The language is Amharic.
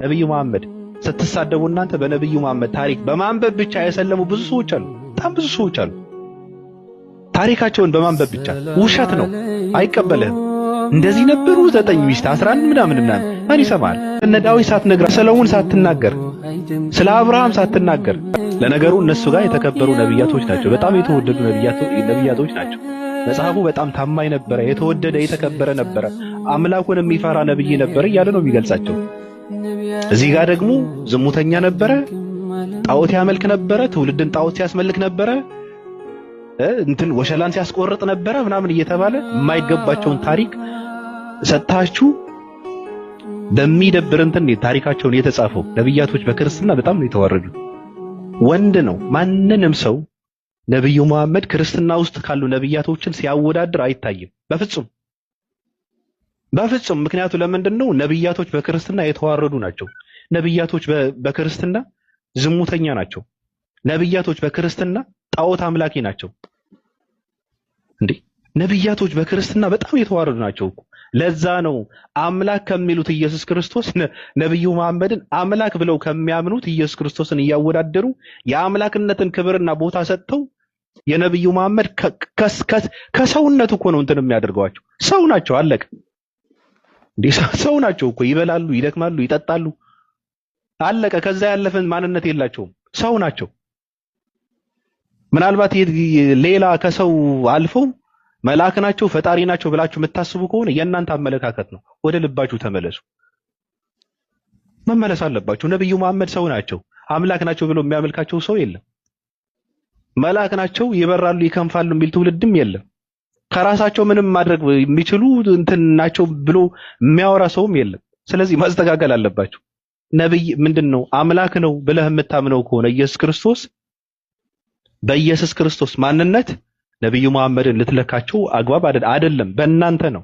ነብዩ መሐመድ ስትሳደቡ እናንተ በነብዩ መሐመድ ታሪክ በማንበብ ብቻ የሰለሙ ብዙ ሰዎች አሉ። በጣም ብዙ ሰዎች አሉ። ታሪካቸውን በማንበብ ብቻ ውሸት ነው፣ አይቀበልህም። እንደዚህ ነበሩ 9 ሚስት 11 ምናምን ማን ይሰማል? እነ ዳዊት ሳትነግር፣ ሰለሞን ሳትናገር፣ ስለ አብርሃም ሳትናገር። ለነገሩ እነሱ ጋር የተከበሩ ነብያቶች ናቸው። በጣም የተወደዱ ነብያቶች ናቸው። መጽሐፉ በጣም ታማኝ ነበረ፣ የተወደደ የተከበረ ነበረ፣ አምላኩን የሚፈራ ነብይ ነበረ እያለ ነው የሚገልጻቸው። እዚህ ጋር ደግሞ ዝሙተኛ ነበረ፣ ጣዖት ያመልክ ነበረ፣ ትውልድን ጣዖት ሲያስመልክ ነበረ፣ ወሸላን ሲያስቆርጥ ነበረ ምናምን እየተባለ የማይገባቸውን ታሪክ ሰጣችሁ። በሚደብር ታሪካቸውን የተጻፈው ነብያቶች በክርስትና በጣም ነው የተዋረዱት። ወንድ ነው ማንንም ሰው ነብዩ መሐመድ ክርስትና ውስጥ ካሉ ነብያቶችን ሲያወዳድር አይታይም በፍጹም። ምክንያቱ ለምንድነው? ነብያቶች በክርስትና የተዋረዱ ናቸው። ነብያቶች በክርስትና ዝሙተኛ ናቸው። ነብያቶች በክርስትና ጣዖት አምላኪ ናቸው። እንዴ ነብያቶች በክርስትና በጣም የተዋረዱ ናቸው እኮ። ለዛ ነው አምላክ ከሚሉት ኢየሱስ ክርስቶስ ነብዩ መሐመድን አምላክ ብለው ከሚያምኑት ኢየሱስ ክርስቶስን እያወዳደሩ የአምላክነትን ክብርና ቦታ ሰጥተው የነብዩ መሐመድ ከሰውነቱ እኮ ነው የሚያደርገዋቸው። ሰው ናቸው፣ አለቀ። እንዴ ሰው ናቸው እኮ፣ ይበላሉ፣ ይደክማሉ፣ ይጠጣሉ፣ አለቀ። ከዛ ያለፈን ማንነት የላቸውም። ሰው ናቸው። ምናልባት ሌላ ከሰው አልፈው መልአክ ናቸው ፈጣሪ ናቸው ብላችሁ የምታስቡ ከሆነ የእናንተ አመለካከት ነው። ወደ ልባችሁ ተመለሱ። መመለስ አለባችሁ። ነብዩ መሐመድ ሰው ናቸው። አምላክ ናቸው ብሎ የሚያመልካቸው ሰው የለም። መልአክ ናቸው ይበራሉ ይከንፋሉ የሚል ትውልድም የለም። ከራሳቸው ምንም ማድረግ የሚችሉ ናቸው ብሎ የሚያወራ ሰውም የለም። ስለዚህ ማስተካከል አለባችሁ። ነብይ ምንድነው? አምላክ ነው ብለህ የምታምነው ከሆነ ኢየሱስ ክርስቶስ፣ በኢየሱስ ክርስቶስ ማንነት ነብዩ መሐመድን ልትለካቸው አግባብ አይደለም። በእናንተ ነው